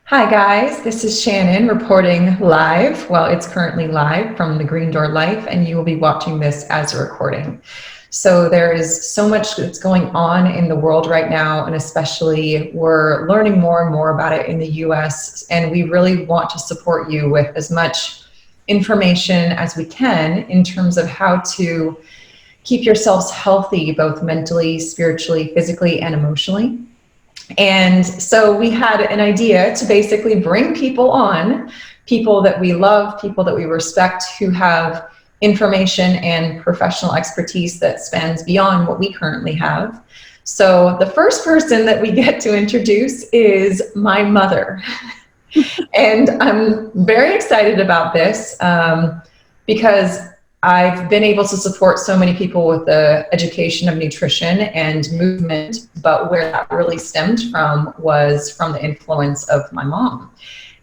Hi guys, this is Shannon reporting live. Well, it's currently live from the Green Door Life, and you will be watching this as a recording. So there is so much that's going on in the world right now, and especially we're learning more and more about it in the US, and we really want to support you with as much information as we can in terms of how to keep yourselves healthy, both mentally, spiritually, physically, and emotionally. And so we had an idea to basically bring people on, people that we love, people that we respect, who have information and professional expertise that spans beyond what we currently have. So the first person that we get to introduce is my mother. And I'm very excited about this because I've been able to support so many people with the education of nutrition and movement, but where that really stemmed from was from the influence of my mom.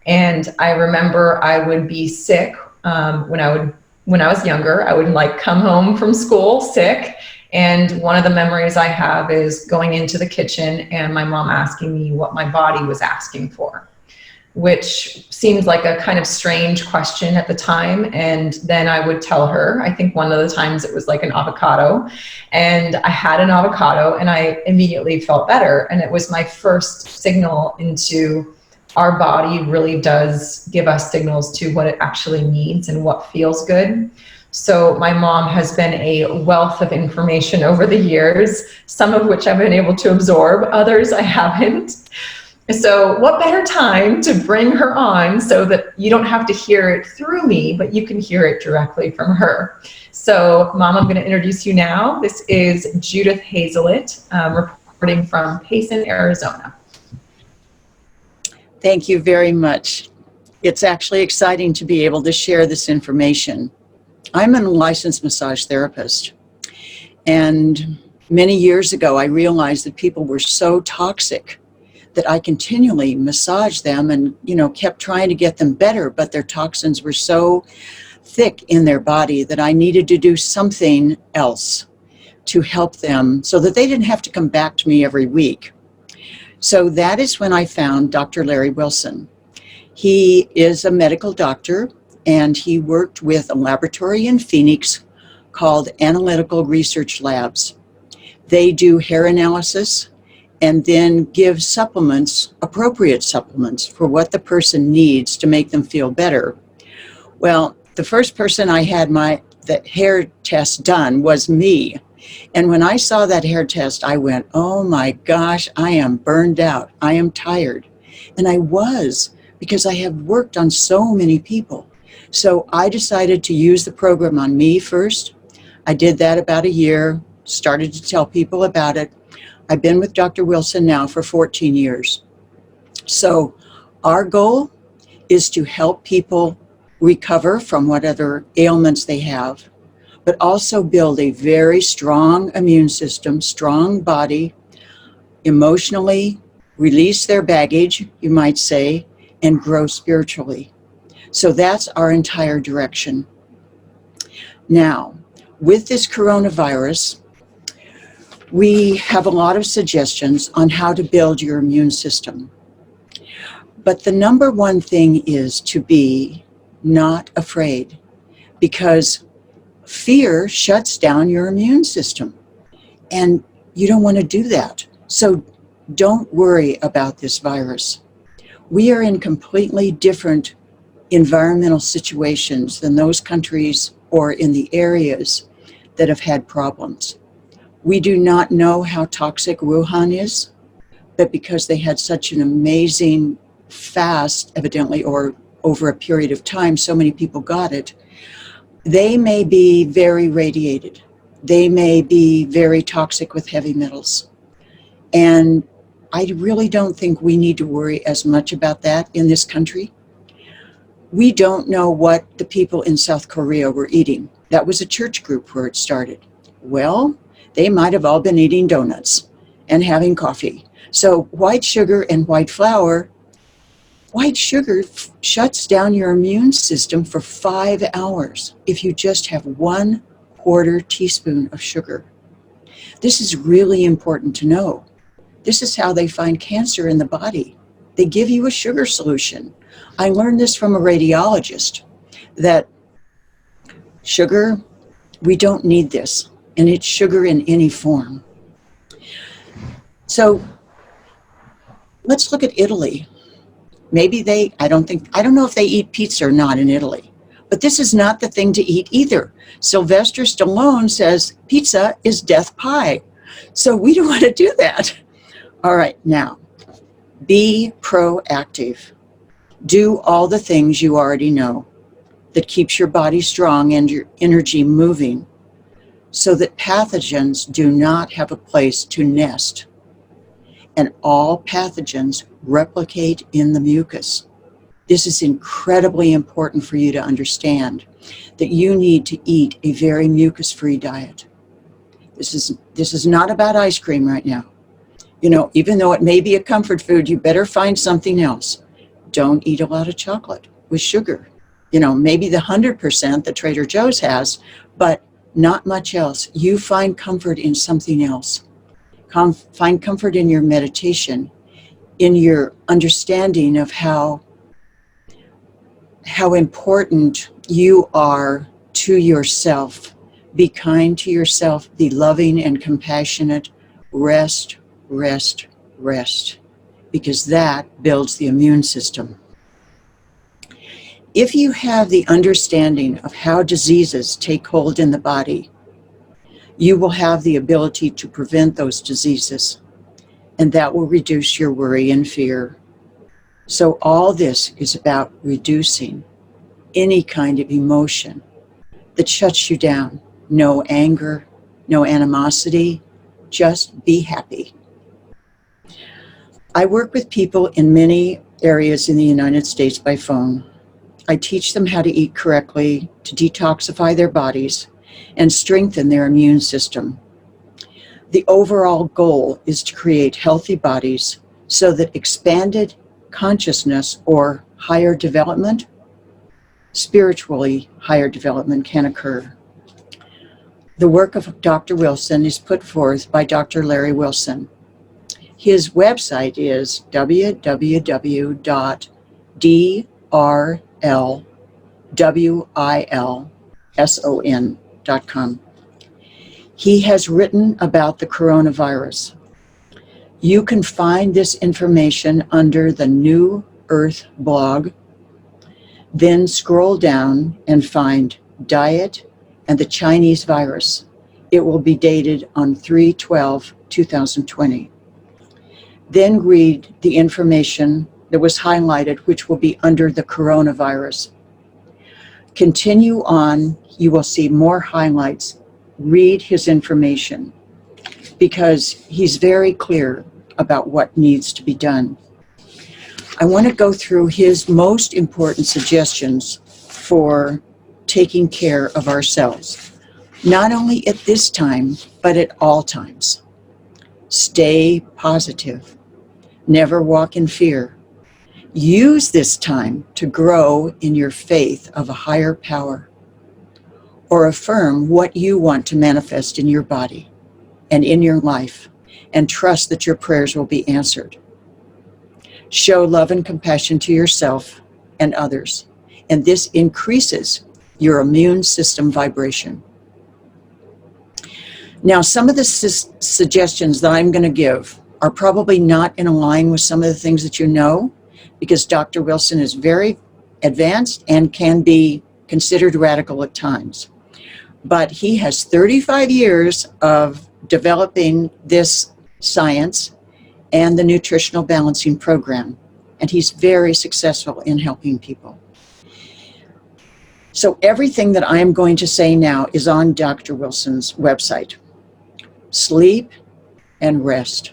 And I remember I would be sick when I was younger. I would like come home from school sick, and one of the memories I have is going into the kitchen and my mom asking me what my body was asking for, which seemed like a kind of strange question at the time. And then I would tell her, I think one of the times it was like an avocado, and I had an avocado and I immediately felt better. And it was my first signal into our body really does give us signals to what it actually needs and what feels good. So my mom has been a wealth of information over the years, some of which I've been able to absorb, others I haven't. So what better time to bring her on so that you don't have to hear it through me, but you can hear it directly from her. So Mom, I'm going to introduce you now. This is Judith Hazelett, reporting from Payson, Arizona. Thank you very much. It's actually exciting to be able to share this information. I'm a licensed massage therapist, and many years ago I realized that people were so toxic that I continually massaged them and, kept trying to get them better, but their toxins were so thick in their body that I needed to do something else to help them so that they didn't have to come back to me every week. So that is when I found Dr. Larry Wilson. He is a medical doctor, and he worked with a laboratory in Phoenix called Analytical Research Labs. They do hair analysis and then give supplements, appropriate supplements, for what the person needs to make them feel better. Well, the first person I had the hair test done was me. And when I saw that hair test, I went, oh my gosh, I am burned out. I am tired. And I was, because I have worked on so many people. So I decided to use the program on me first. I did that about a year, started to tell people about it. I've been with Dr. Wilson now for 14 years. So our goal is to help people recover from whatever ailments they have, but also build a very strong immune system, strong body, emotionally release their baggage, you might say, and grow spiritually. So that's our entire direction. Now, with this coronavirus, we have a lot of suggestions on how to build your immune system. But the number one thing is to be not afraid, because fear shuts down your immune system, and you don't want to do that. So don't worry about this virus. We are in completely different environmental situations than those countries or in the areas that have had problems. We do not know how toxic Wuhan is, but because they had such an amazing fast, evidently, or over a period of time, so many people got it, they may be very radiated. They may be very toxic with heavy metals. And I really don't think we need to worry as much about that in this country. We don't know what the people in South Korea were eating. That was a church group where it started. Well, they might have all been eating donuts and having coffee. So white sugar and white flour, white sugar shuts down your immune system for 5 hours if you just have 1/4 teaspoon of sugar. This is really important to know. This is how they find cancer in the body. they give you a sugar solution. I learned this from a radiologist, that sugar, we don't need this, and it's sugar in any form. So let's look at Italy. Maybe I don't know if they eat pizza or not in Italy, but this is not the thing to eat either. Sylvester Stallone says pizza is death pie. So we don't want to do that. All right, now, be proactive. Do all the things you already know that keeps your body strong and your energy moving so that pathogens do not have a place to nest. And all pathogens replicate in the mucus. This is incredibly important for you to understand, that you need to eat a very mucus-free diet. This is not about ice cream right now. You know, even though it may be a comfort food, you better find something else. Don't eat a lot of chocolate with sugar. You know, maybe the 100% that Trader Joe's has, but not much else. You find comfort in something else. Find comfort in your meditation, in your understanding of how important you are to yourself. Be kind to yourself, be loving and compassionate. Rest, rest, rest, because that builds the immune system. If you have the understanding of how diseases take hold in the body, you will have the ability to prevent those diseases, and that will reduce your worry and fear. So all this is about reducing any kind of emotion that shuts you down. No anger, no animosity, just be happy. I work with people in many areas in the United States by phone. I teach them how to eat correctly, to detoxify their bodies, and strengthen their immune system. The overall goal is to create healthy bodies so that expanded consciousness or higher development, spiritually higher development, can occur. The work of Dr. Wilson is put forth by Dr. Larry Wilson. His website is www.drlwilson.com. He has written about the coronavirus. You can find this information under the New Earth blog. Then scroll down and find Diet and the Chinese Virus. It will be dated on 3/12/2020. Then read the information that was highlighted, which will be under the coronavirus. Continue on, you will see more highlights. Read his information because he's very clear about what needs to be done. I want to go through his most important suggestions for taking care of ourselves, not only at this time, but at all times. Stay positive. Never walk in fear. Use this time to grow in your faith of a higher power, or affirm what you want to manifest in your body and in your life, and trust that your prayers will be answered. Show love and compassion to yourself and others, and this increases your immune system vibration. Now, some of the suggestions that I'm going to give are probably not in line with some of the things that you know, because Dr. Wilson is very advanced and can be considered radical at times. But he has 35 years of developing this science and the nutritional balancing program, and he's very successful in helping people. So everything that I am going to say now is on Dr. Wilson's website. Sleep and rest.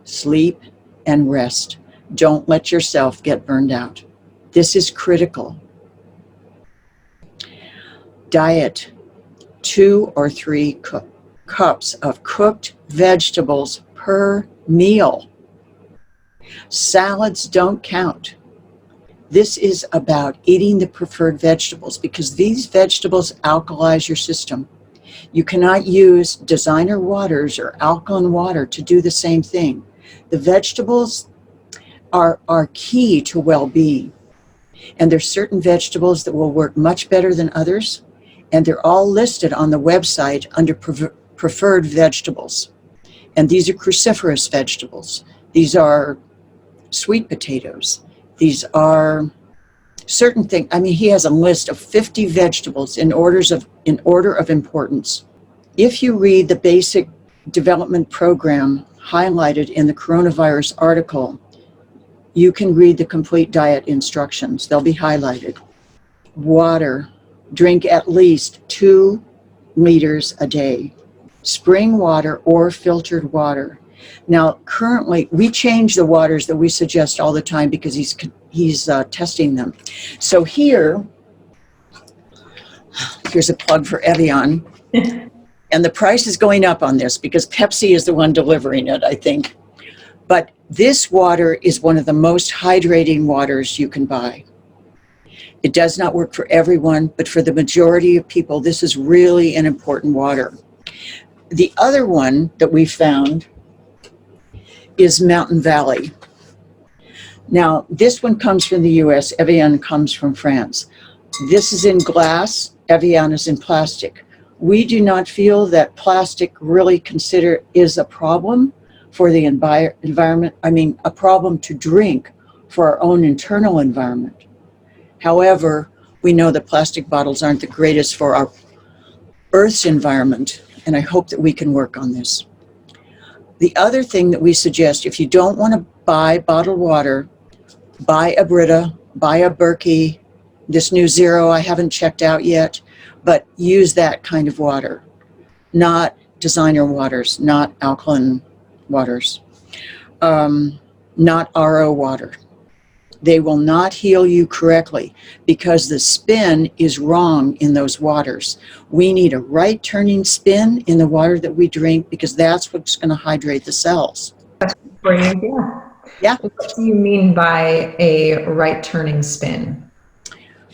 Sleep and rest. Don't let yourself get burned out. This is critical. Diet. 2 or 3 cups of cooked vegetables per meal. Salads don't count. This is about eating the preferred vegetables because these vegetables alkalize your system. You cannot use designer waters or alkaline water to do the same thing. The vegetables are key to well-being. And there's certain vegetables that will work much better than others, and they're all listed on the website under preferred vegetables. And these are cruciferous vegetables. These are sweet potatoes. These are certain things. I mean, he has a list of 50 vegetables in order of importance. If you read the basic development program highlighted in the coronavirus article, you can read the complete diet instructions. They'll be highlighted. Water. Drink at least 2 liters a day. Spring water or filtered water. Now, currently, we change the waters that we suggest all the time because he's testing them. So here's a plug for Evian. And the price is going up on this because Pepsi is the one delivering it, I think. But this water is one of the most hydrating waters you can buy. It does not work for everyone, but for the majority of people, this is really an important water. The other one that we found is Mountain Valley. Now, this one comes from the US, Evian comes from France. This is in glass, Evian is in plastic. We do not feel that plastic really is a problem for the environment. I mean, a problem to drink for our own internal environment. However, we know that plastic bottles aren't the greatest for our Earth's environment, and I hope that we can work on this. The other thing that we suggest, if you don't want to buy bottled water, buy a Brita, buy a Berkey, this new Zero I haven't checked out yet, but use that kind of water, not designer waters, not alkaline waters, not RO water. They will not heal you correctly because the spin is wrong in those waters. We need a right turning spin in the water that we drink because that's what's going to hydrate the cells. That's a great idea. Yeah. What do you mean by a right turning spin?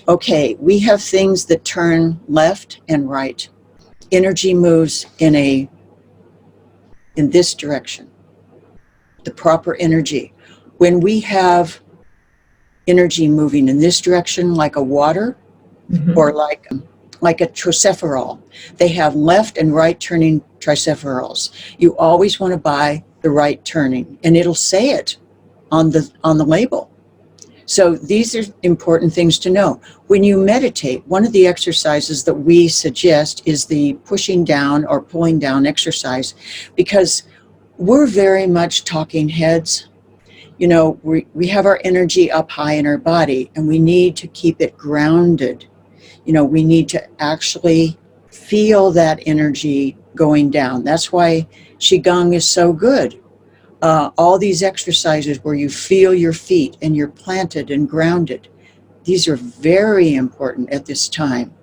Okay, we have things that turn left and right. Energy moves in this direction, the proper energy. When we have energy moving in this direction, like a water, or like a tricephalol, they have left and right turning tricephalals. You always want to buy the right turning, and it'll say it on the label. So these are important things to know. When you meditate, one of the exercises that we suggest is the pushing down or pulling down exercise, because we're very much talking heads. You know, we have our energy up high in our body, and we need to keep it grounded. You know, we need to actually feel that energy going down. That's why Qigong is so good. All these exercises where you feel your feet and you're planted and grounded, these are very important at this time.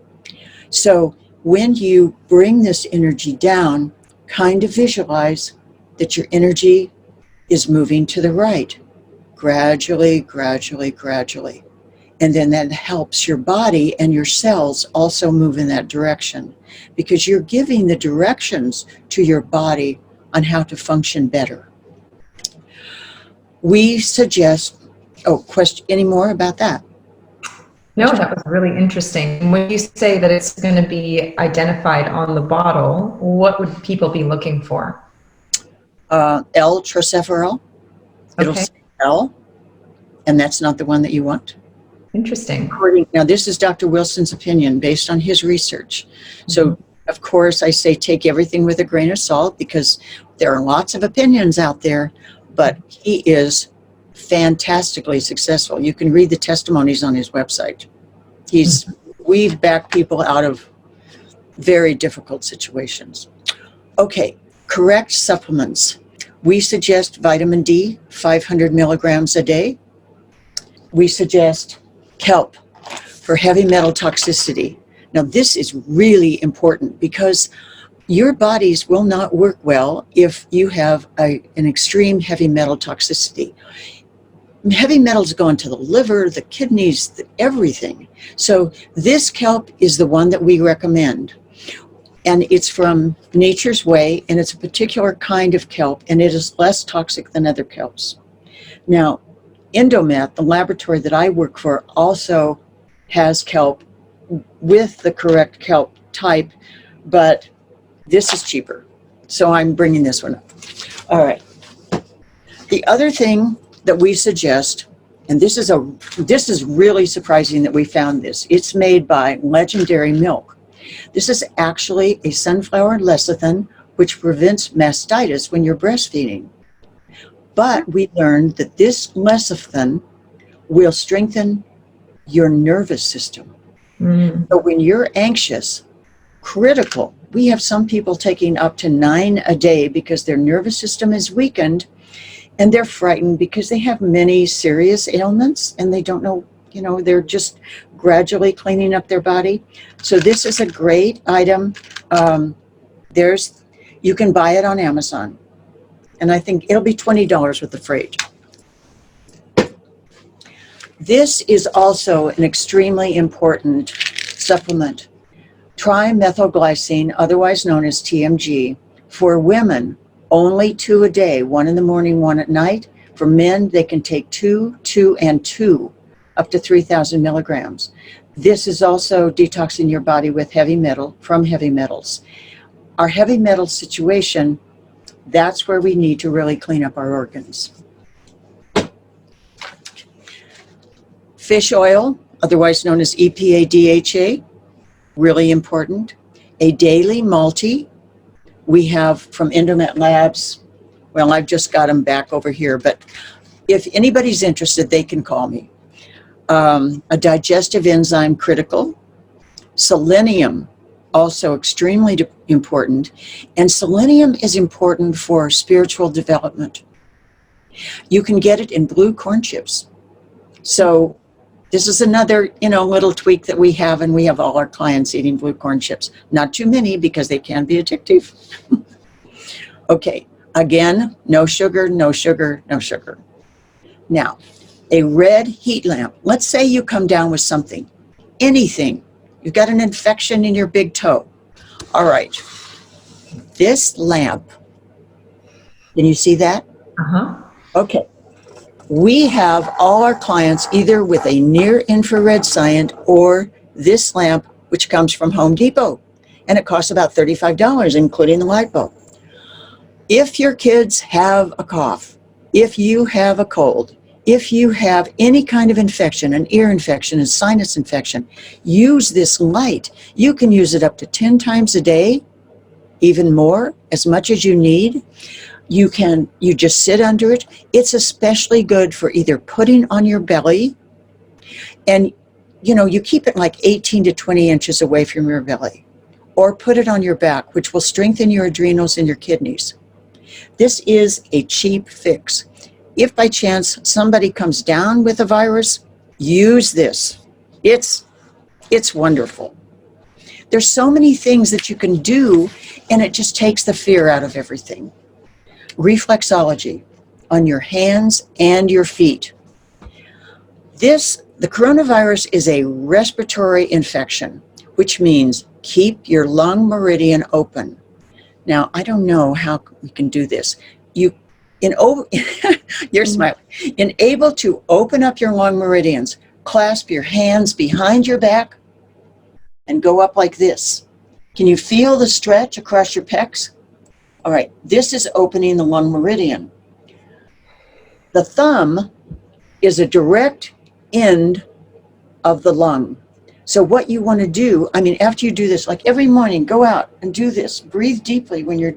So when you bring this energy down, kind of visualize that your energy is moving to the right. Gradually, gradually, gradually. And then that helps your body and your cells also move in that direction, because you're giving the directions to your body on how to function better. We suggest, any more about that? No, that was really interesting. When you say that it's going to be identified on the bottle, what would people be looking for? L-tricephalol. It'll say L, and that's not the one that you want. Interesting. Now, this is Dr. Wilson's opinion based on his research. So, of course, I say take everything with a grain of salt because there are lots of opinions out there, but he is fantastically successful. You can read the testimonies on his website. We've backed people out of very difficult situations. Okay, correct supplements. We suggest vitamin D, 500 milligrams a day. We suggest kelp for heavy metal toxicity. Now, this is really important because your bodies will not work well if you have an extreme heavy metal toxicity. Heavy metals go into the liver, the kidneys, everything. So this kelp is the one that we recommend. And it's from Nature's Way, and it's a particular kind of kelp, and it is less toxic than other kelps. Now, Endomet, the laboratory that I work for, also has kelp with the correct kelp type, but this is cheaper. So I'm bringing this one up. All right. The other thing that we suggest, and this is really surprising that we found this. It's made by Legendary Milk. This is actually a sunflower lecithin, which prevents mastitis when you're breastfeeding. But we learned that this lecithin will strengthen your nervous system. So when you're anxious, critical. We have some people taking up to 9 a day because their nervous system is weakened and they're frightened because they have many serious ailments and they don't know, they're just gradually cleaning up their body. So this is a great item. You can buy it on Amazon, and I think it'll be $20 with the freight. This is also an extremely important supplement. Trimethylglycine, otherwise known as TMG, for women, only 2 a day, 1 in the morning, 1 at night. For men, they can take 2, 2, and 2, up to 3,000 milligrams. This is also detoxing your body with from heavy metals. Our heavy metal situation, that's where we need to really clean up our organs. Fish oil, otherwise known as EPA-DHA, really important. A daily multi, we have from Endomet Labs. Well, I've just got them back over here, but if anybody's interested, they can call me. A digestive enzyme critical. Selenium, also extremely important. And selenium is important for spiritual development. You can get it in blue corn chips. So this is another, little tweak that we have, and we have all our clients eating blue corn chips. Not too many because they can be addictive. Okay, again, no sugar, no sugar, no sugar. Now, a red heat lamp. Let's say you come down with something, anything. You've got an infection in your big toe. All right, this lamp, can you see that? Uh-huh. Okay. We have all our clients either with a near infrared scient or this lamp, which comes from Home Depot, and it costs about $35, including the light bulb. If your kids have a cough, if you have a cold, if you have any kind of infection, an ear infection, a sinus infection, use this light. You can use it up to 10 times a day, even more, as much as you need. You just sit under it. It's especially good for either putting on your belly, and you keep it like 18 to 20 inches away from your belly, or put it on your back, which will strengthen your adrenals and your kidneys. This is a cheap fix. If by chance somebody comes down with a virus, use this. It's wonderful. There's so many things that you can do, and it just takes the fear out of everything. Reflexology on your hands and your feet. The coronavirus is a respiratory infection, which means keep your lung meridian open. Now, I don't know how we can do this. You're smiling. Able to open up your lung meridians, clasp your hands behind your back, and go up like this. Can you feel the stretch across your pecs? All right, this is opening the lung meridian. The thumb is a direct end of the lung. So what you want to do, after you do this, like every morning, go out and do this. Breathe deeply when you're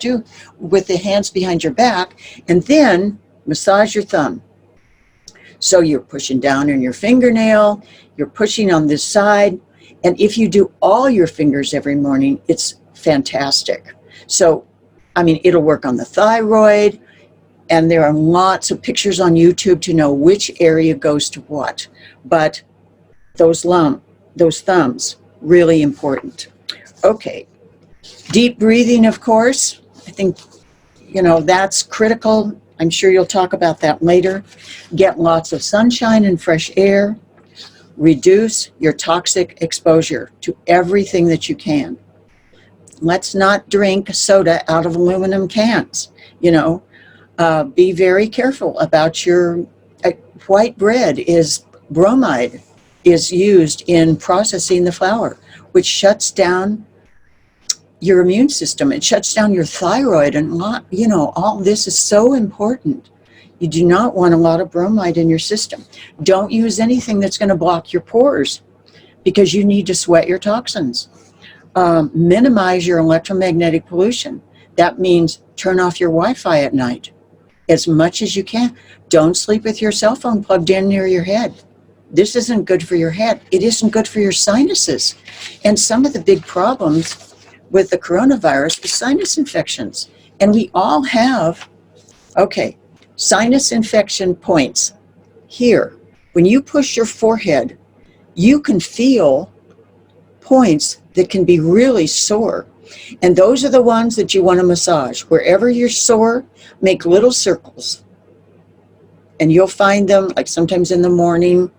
with the hands behind your back, and then massage your thumb. So you're pushing down on your fingernail, you're pushing on this side, and if you do all your fingers every morning, it's fantastic. So it'll work on the thyroid, and there are lots of pictures on YouTube to know which area goes to what. But those thumbs, really important. Okay, deep breathing, of course. I think, that's critical. I'm sure you'll talk about that later. Get lots of sunshine and fresh air. Reduce your toxic exposure to everything that you can. Let's not drink soda out of aluminum cans. Be very careful about white bread is bromide is used in processing the flour, which shuts down your immune system. It shuts down your thyroid, and all this is so important. You do not want a lot of bromide in your system. Don't use anything that's going to block your pores, because you need to sweat your toxins. Minimize your electromagnetic pollution. That means turn off your Wi-Fi at night as much as you can. Don't sleep with your cell phone plugged in near your head. This isn't good for your head. It isn't good for your sinuses. And some of the big problems with the coronavirus is sinus infections. And we all have, sinus infection points here. When you push your forehead, you can feel points that can be really sore. And those are the ones that you want to massage. Wherever you're sore, make little circles. And you'll find them like sometimes in the morning,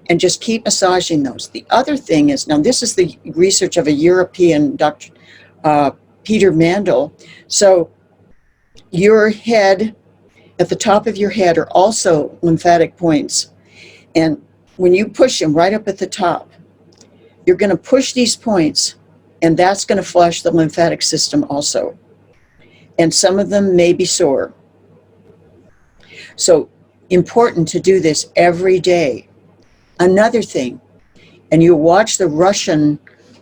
and just keep massaging those. The other thing is, now this is the research of a European Dr. Peter Mandel. So your head, at the top of your head are also lymphatic points. And when you push them right up at the top, you're going to push these points, and that's going to flush the lymphatic system also. And some of them may be sore. So important to do this every day. Another thing, and you watch the Russian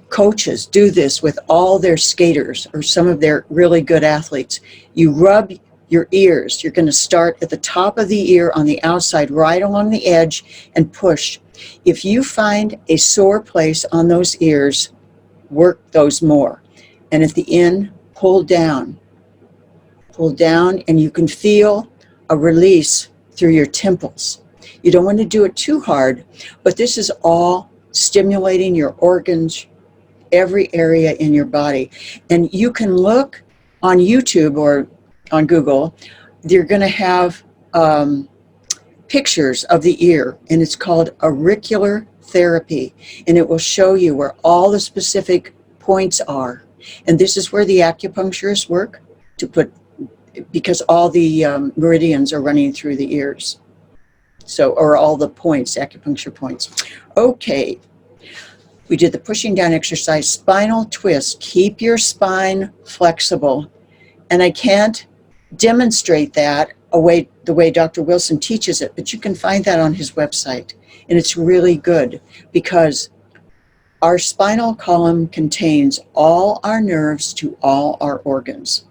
coaches do this with all their skaters or some of their really good athletes. You rub your ears. You're going to start at the top of the ear on the outside, right along the edge, and push. If you find a sore place on those ears, work those more. And at the end, pull down. Pull down, and you can feel a release through your temples. You don't want to do it too hard, but this is all stimulating your organs, every area in your body. And you can look on YouTube or on Google. They're going to have pictures of the ear, and it's called auricular therapy. And it will show you where all the specific points are. And this is where the acupuncturists work because all the meridians are running through the ears. Or all the points, acupuncture points. Okay, we did the pushing down exercise, spinal twist. Keep your spine flexible. And I can't demonstrate that the way Dr. Wilson teaches it, but you can find that on his website. And it's really good because our spinal column contains all our nerves to all our organs.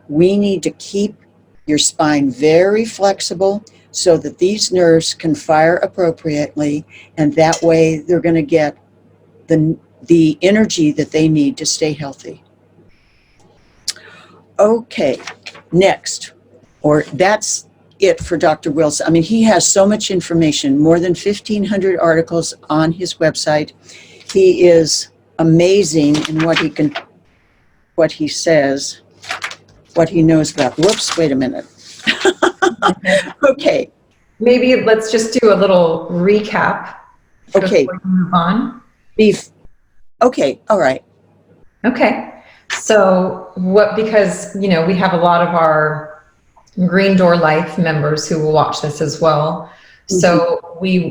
We need to keep your spine very flexible so that these nerves can fire appropriately, and that way they're going to get the energy that they need to stay healthy. Okay, next, that's it for Dr. Wilson. I mean, he has so much information, more than 1,500 articles on his website. He is amazing in what he says, what he knows about. Whoops, wait a minute. Okay. Maybe let's just do a little recap. Okay. Before we move on. Okay. All right. Okay. So because, we have a lot of our Green Door Life members who will watch this as well. Mm-hmm. So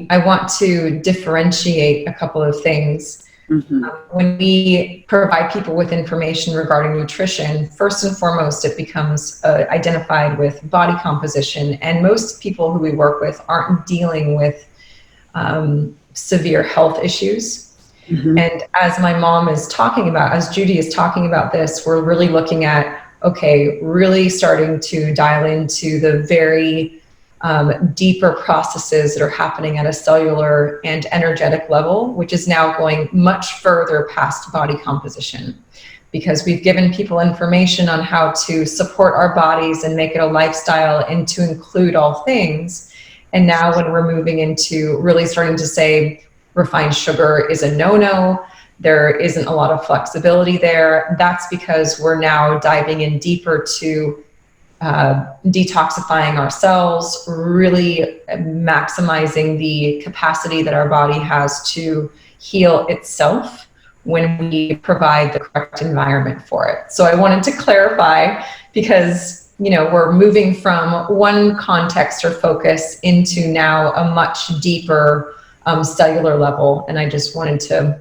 I want to differentiate a couple of things. Mm-hmm. When we provide people with information regarding nutrition, first and foremost, it becomes identified with body composition. And most people who we work with aren't dealing with severe health issues. Mm-hmm. And as my mom is talking about, as Judy is talking about this, we're really looking at, really starting to dial into the very deeper processes that are happening at a cellular and energetic level, which is now going much further past body composition, because we've given people information on how to support our bodies and make it a lifestyle and to include all things. And now when we're moving into really starting to say refined sugar is a no-no, there isn't a lot of flexibility there, that's because we're now diving in deeper to detoxifying ourselves, really maximizing the capacity that our body has to heal itself when we provide the correct environment for it. So I wanted to clarify, because we're moving from one context or focus into now a much deeper cellular level. And I just wanted to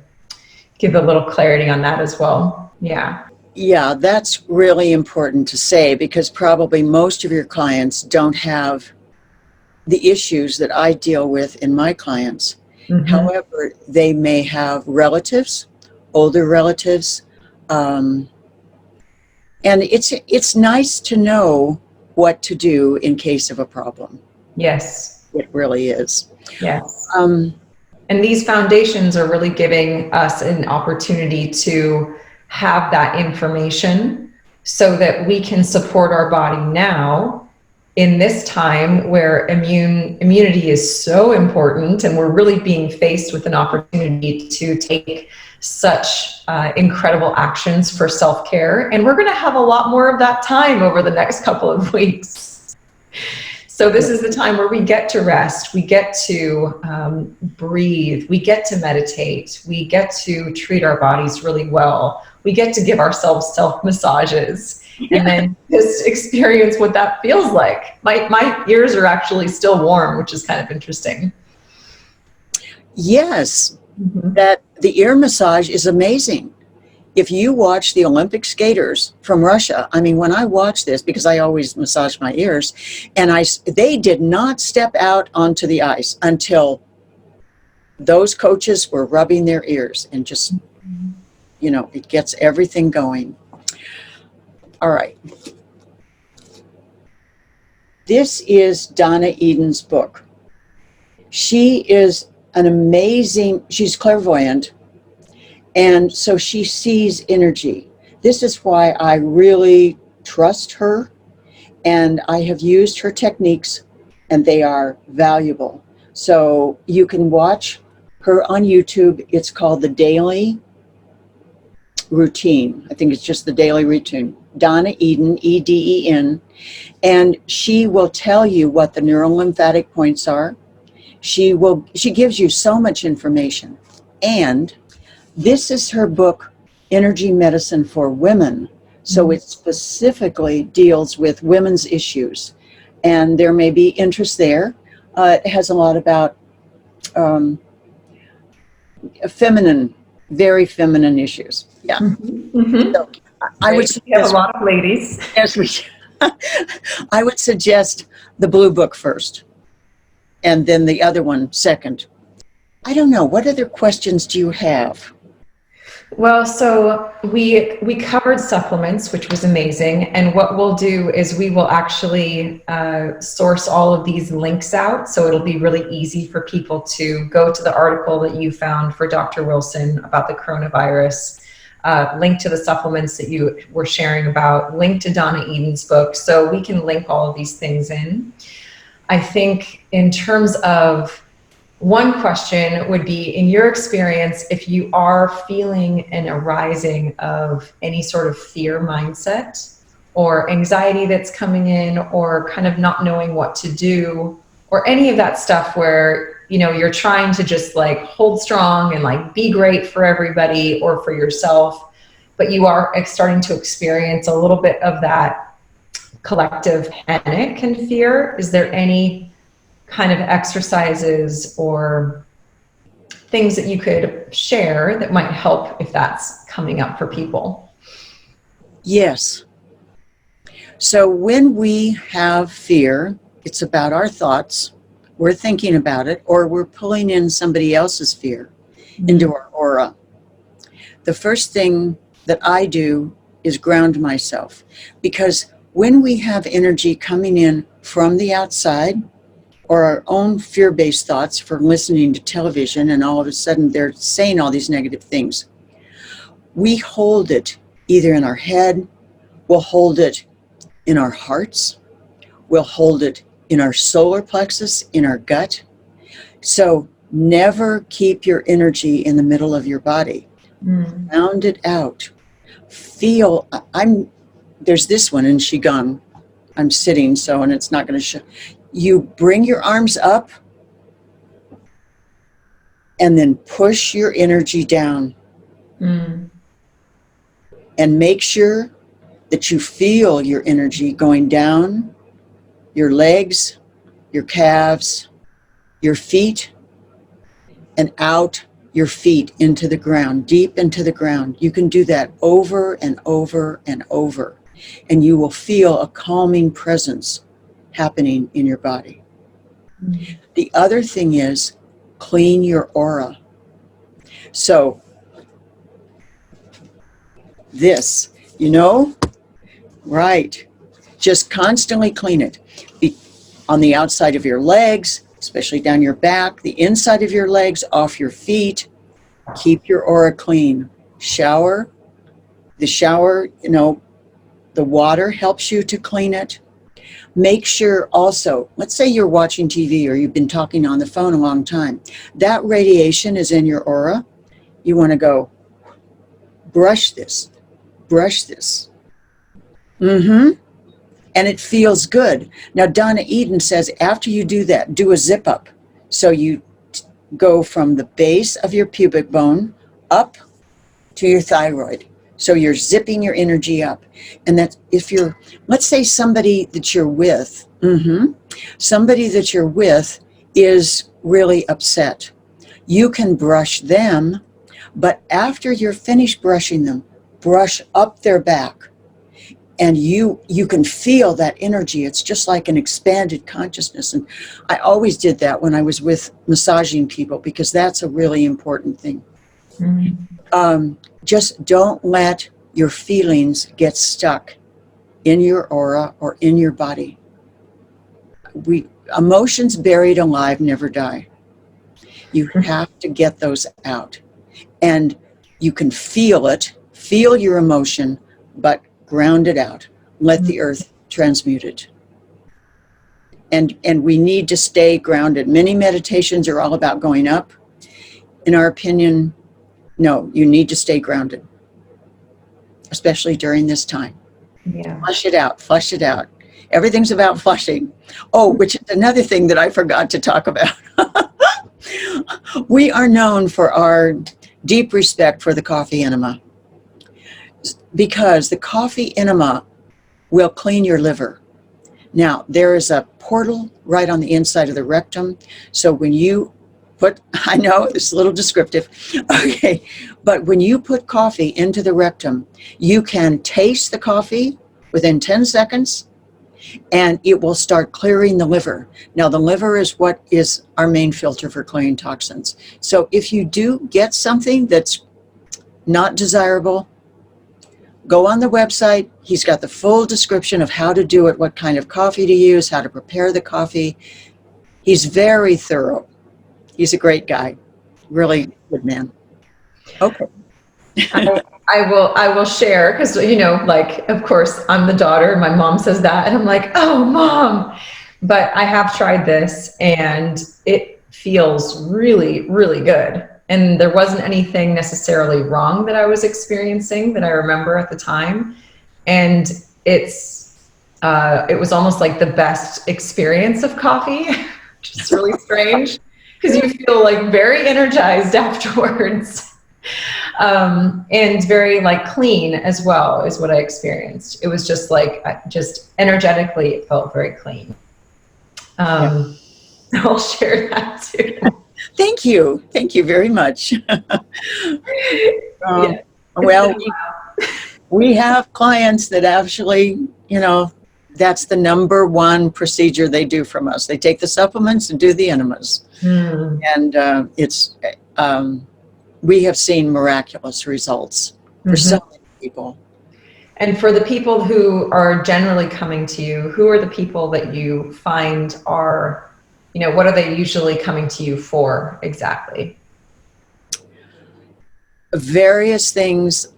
give a little clarity on that as well. Yeah. Yeah, that's really important to say, because probably most of your clients don't have the issues that I deal with in my clients. Mm-hmm. However, they may have relatives, older relatives, and it's nice to know what to do in case of a problem. Yes. It really is. Yes. And these foundations are really giving us an opportunity to have that information so that we can support our body now in this time where immunity is so important, and we're really being faced with an opportunity to take such incredible actions for self-care. And we're going to have a lot more of that time over the next couple of weeks. So this is the time where we get to rest, we get to breathe, we get to meditate, we get to treat our bodies really well, we get to give ourselves self-massages, and then just experience what that feels like. My ears are actually still warm, which is kind of interesting. Yes, Mm-hmm. that the ear massage is amazing. If you watch the Olympic skaters from Russia, I mean, when I watch this, because I always massage my ears, and they did not step out onto the ice until those coaches were rubbing their ears, and just, it gets everything going. All right. This is Donna Eden's book. She is she's clairvoyant. And so she sees energy. This is why I really trust her, and I have used her techniques, and they are valuable. So you can watch her on YouTube. It's called The Daily Routine. I think it's just The Daily Routine. Donna Eden, Eden. And she will tell you what the neurolymphatic points are. She gives you so much information. And this is her book, Energy Medicine for Women. So it specifically deals with women's issues. And there may be interest there. It has a lot about very feminine issues. Yeah. Mm-hmm. Mm-hmm. So I would suggest, we have a lot of ladies. Yes, I would suggest the blue book first, and then the other one second. I don't know. What other questions do you have? Well, so we covered supplements, which was amazing. And what we'll do is we will actually source all of these links out. So it'll be really easy for people to go to the article that you found for Dr. Wilson about the coronavirus, link to the supplements that you were sharing about, link to Donna Eden's book. So we can link all of these things in. I think in terms of one question would be, in your experience, if you are feeling an arising of any sort of fear mindset or anxiety that's coming in, or kind of not knowing what to do, or any of that stuff where, you're trying to just like hold strong and like be great for everybody or for yourself, but you are starting to experience a little bit of that collective panic and fear, is there any kind of exercises or things that you could share that might help if that's coming up for people? Yes. So when we have fear, it's about our thoughts. We're thinking about it, or we're pulling in somebody else's fear into our aura. The first thing that I do is ground myself, because when we have energy coming in from the outside, or our own fear-based thoughts from listening to television, and all of a sudden they're saying all these negative things, we hold it either in our head, we'll hold it in our hearts, we'll hold it in our solar plexus, in our gut. So never keep your energy in the middle of your body. Round it out. Feel, there's this one in Qigong. I'm sitting, and it's not going to show. You bring your arms up and then push your energy down. And make sure that you feel your energy going down your legs, your calves, your feet, and out your feet into the ground, deep into the ground. You can do that over and over and over, and you will feel a calming presence happening in your body. The other thing is clean your aura. So this, right, just constantly clean it. On the outside of your legs, especially down your back, the inside of your legs, off your feet. Keep your aura clean. Shower. The shower, the water helps you to clean it. Make sure also, let's say you're watching TV or you've been talking on the phone a long time. That radiation is in your aura. You want to go, brush this, brush this. And it feels good. Now, Donna Eden says after you do that, do a zip up. So you go from the base of your pubic bone up to your thyroid. So you're zipping your energy up. And that if you're, let's say somebody that you're with, somebody that you're with is really upset. You can brush them, but after you're finished brushing them, brush up their back. And you can feel that energy. It's just like an expanded consciousness. And I always did that when I was with massaging people, because that's a really important thing. Just don't let your feelings get stuck in your aura or in your body. Emotions buried alive never die. You have to get those out. And you can feel it, feel your emotion, but ground it out. Let the earth transmute it. And we need to stay grounded. Many meditations are all about going up. In our opinion, no, you need to stay grounded, especially during this time. Yeah. Flush it out, flush it out. Everything's about flushing. Oh, which is another thing that I forgot to talk about. We are known for our deep respect for the coffee enema, because the coffee enema will clean your liver. Now, there is a portal right on the inside of the rectum. So when you put, I know it's a little descriptive, okay, but when you put coffee into the rectum, you can taste the coffee within 10 seconds, and it will start clearing the liver. Now, the liver is what is our main filter for clearing toxins. So if you do get something that's not desirable, go on the website. He's got the full description of how to do it, what kind of coffee to use, how to prepare the coffee. He's very thorough. He's a great guy. Really good man. Okay. I will share, because, like, of course, I'm the daughter. My mom says that, and I'm like, oh, Mom. But I have tried this, and it feels really, really good. And there wasn't anything necessarily wrong that I was experiencing that I remember at the time. And it was almost like the best experience of coffee, which is really strange, because you feel like very energized afterwards. And very clean as well is what I experienced. It was just just energetically, it felt very clean. I'll share that too. Thank you. Thank you very much. Yeah. Well, we have clients that actually, that's the number one procedure they do from us. They take the supplements and do the enemas. And we have seen miraculous results for so many people. And for the people who are generally coming to you, who are the people that you find are, what are they usually coming to you for exactly? Various things,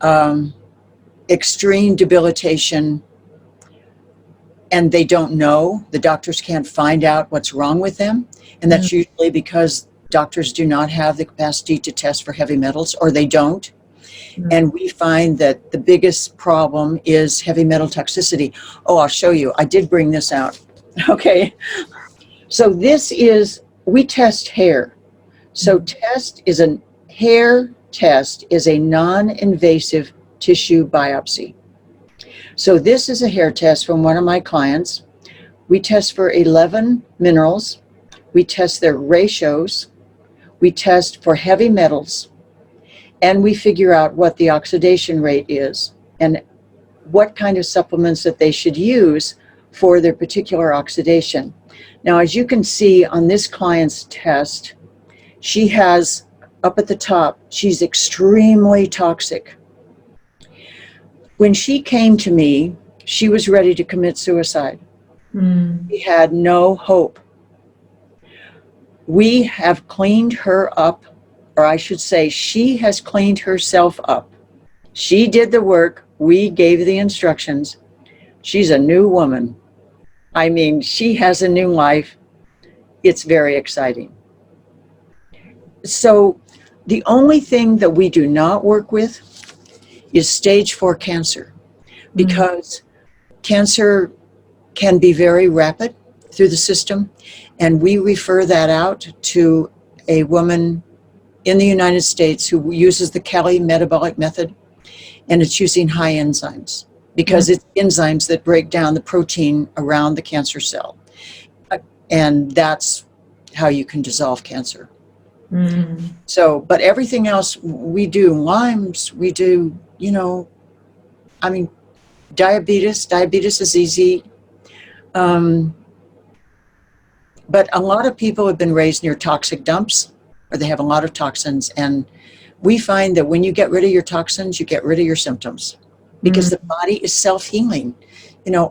extreme debilitation, and they don't know. The doctors can't find out what's wrong with them. And that's usually because doctors do not have the capacity to test for heavy metals, or they don't. And we find that the biggest problem is heavy metal toxicity. Oh, I'll show you. I did bring this out. Okay. So we test hair. So hair test is a non-invasive tissue biopsy. So this is a hair test from one of my clients. We test for 11 minerals. We test their ratios. We test for heavy metals. And we figure out what the oxidation rate is and what kind of supplements that they should use for their particular oxidation. Now, as you can see on this client's test, she has up at the top, she's extremely toxic. When she came to me, she was ready to commit suicide. She had no hope. We have cleaned her up, or I should say, she has cleaned herself up. She did the work. We gave the instructions. She's a new woman. I mean, she has a new life. It's very exciting. So the only thing that we do not work with is stage 4 cancer, because cancer can be very rapid through the system, and we refer that out to a woman in the United States who uses the Kelly metabolic method, and it's using high enzymes, because it's enzymes that break down the protein around the cancer cell, and that's how you can dissolve cancer. So, but everything else we do, Lyme's, we do, I mean, diabetes is easy. But a lot of people have been raised near toxic dumps, or they have a lot of toxins. And we find that when you get rid of your toxins, you get rid of your symptoms, because the body is self-healing.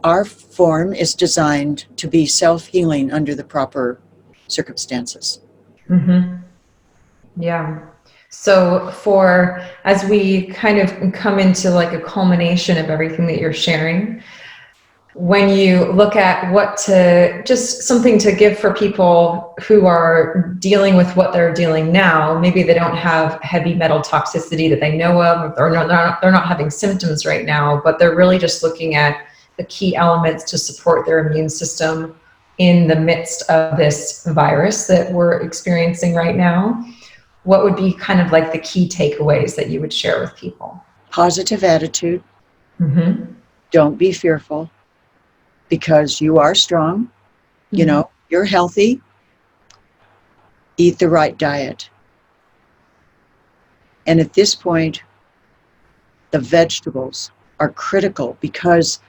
Our form is designed to be self-healing under the proper circumstances. Yeah. So as we kind of come into like a culmination of everything that you're sharing, when you look at just something to give for people who are dealing with what they're dealing now, maybe they don't have heavy metal toxicity that they know of, or they're not having symptoms right now, but they're really just looking at the key elements to support their immune system in the midst of this virus that we're experiencing right now. What would be kind of like the key takeaways that you would share with people? Positive attitude. Don't be fearful, because you are strong. You're healthy. Eat the right diet. And at this point, the vegetables are critical, because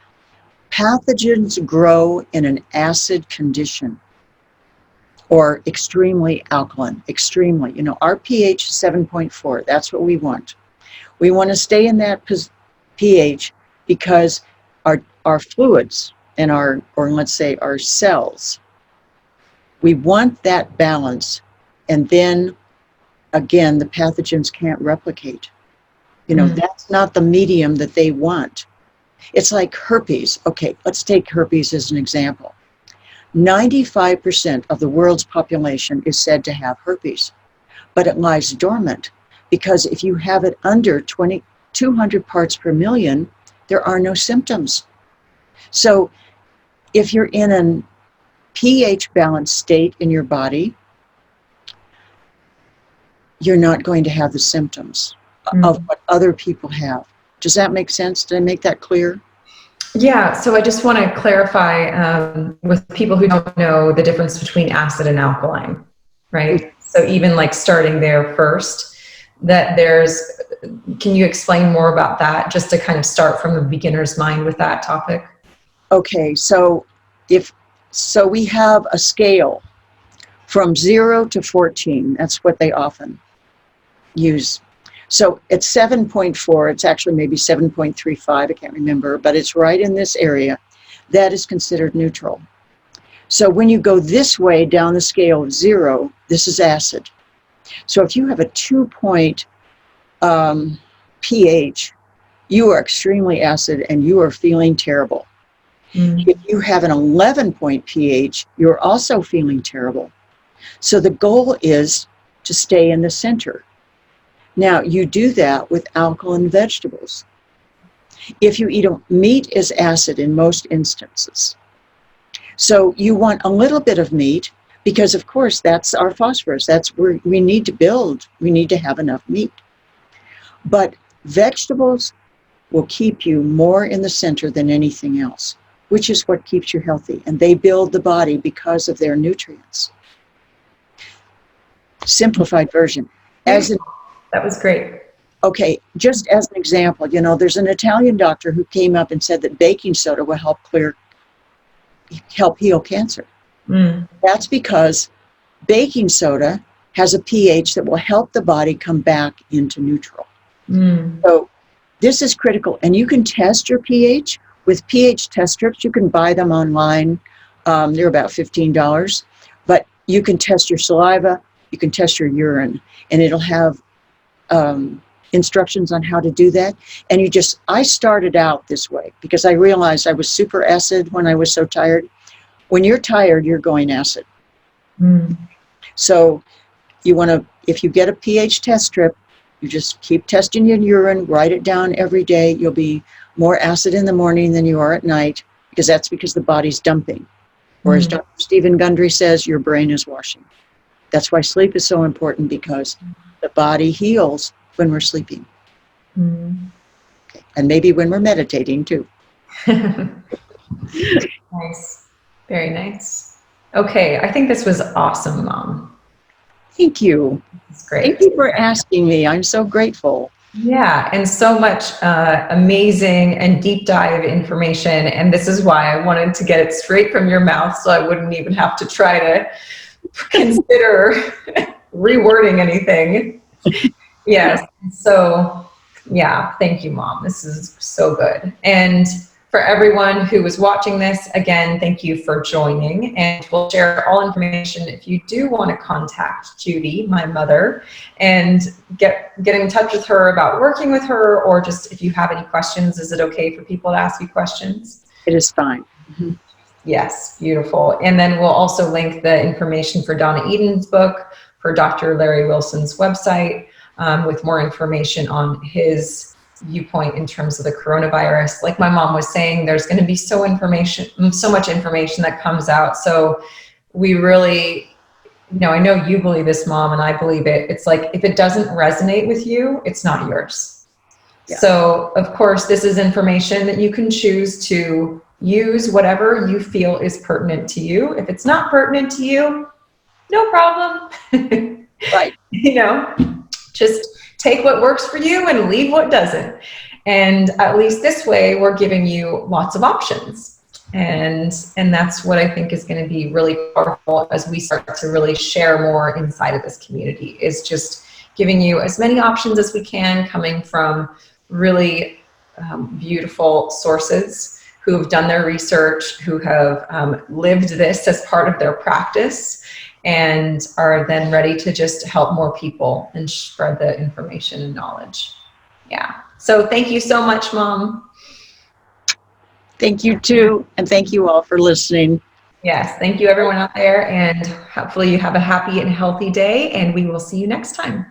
pathogens grow in an acid condition, or extremely alkaline, our pH is 7.4. That's what we want. We want to stay in that pH, because our fluids and or let's say our cells, we want that balance. And then again, the pathogens can't replicate. That's not the medium that they want. It's like herpes. Okay, let's take herpes as an example. 95% of the world's population is said to have herpes, but it lies dormant, because if you have it under 200 parts per million, there are no symptoms. So if you're in a pH balanced state in your body, you're not going to have the symptoms of what other people have. Does that make sense? Did I make that clear? Yeah, so I just want to clarify with people who don't know the difference between acid and alkaline, right? So even like starting there first, can you explain more about that, just to kind of start from the beginner's mind with that topic? Okay, so we have a scale from 0 to 14. That's what they often use. So at 7.4, it's actually maybe 7.35, I can't remember, but it's right in this area. That is considered neutral. So when you go this way down the scale of 0, this is acid. So if you have a 2-point pH, you are extremely acid and you are feeling terrible. If you have an 11-point pH, you're also feeling terrible. So the goal is to stay in the center. Now, you do that with alkaline vegetables. If you eat meat is acid in most instances. So you want a little bit of meat, because of course that's our phosphorus. That's where we need to build. We need to have enough meat. But vegetables will keep you more in the center than anything else, which is what keeps you healthy. And they build the body because of their nutrients. Simplified version. That was great. Okay, just as an example, there's an Italian doctor who came up and said that baking soda will help heal cancer. That's because baking soda has a pH that will help the body come back into neutral. So this is critical. And you can test your pH with pH test strips. You can buy them online. They're about $15. But you can test your saliva. You can test your urine. And it'll have instructions on how to do that. And I started out this way because I realized I was super acid when I was so tired. When you're tired, you're going acid. So if you get a pH test strip, you just keep testing your urine, write it down every day. You'll be more acid in the morning than you are at night, because that's because the body's dumping. Whereas Dr. Stephen Gundry says your brain is washing. That's why sleep is so important, because the body heals when we're sleeping. Okay. And maybe when we're meditating too. Nice. Very nice. Okay, I think this was awesome, Mom. Thank you. It's great. Thank you for asking me. I'm so grateful. Yeah, and so much amazing and deep dive information. And this is why I wanted to get it straight from your mouth, so I wouldn't even have to try to consider rewording anything. Yes. So, yeah, thank you, Mom. This is so good. And for everyone who is watching this, again, thank you for joining. And we'll share all information if you do want to contact Judy, my mother, and get in touch with her about working with her, or just if you have any questions. Is it okay for people to ask you questions? It is fine. Yes, beautiful. And then we'll also link the information for Donna Eden's book, for Dr. Larry Wilson's website, with more information on his viewpoint in terms of the coronavirus. Like my mom was saying, there's going to be so much information that comes out. So we really, I know you believe this, Mom, and I believe it. It's like, if it doesn't resonate with you, it's not yours. Yeah. So of course, this is information that you can choose to use whatever you feel is pertinent to you. If it's not pertinent to you, no problem. Right. Just take what works for you and leave what doesn't. And at least this way, we're giving you lots of options. And that's what I think is going to be really powerful as we start to really share more inside of this community, is just giving you as many options as we can, coming from really beautiful sources who have done their research, who have lived this as part of their practice, and are then ready to just help more people and spread the information and knowledge. Yeah. So thank you so much, Mom. Thank you too. And thank you all for listening. Yes. Thank you everyone out there. And hopefully you have a happy and healthy day, and we will see you next time.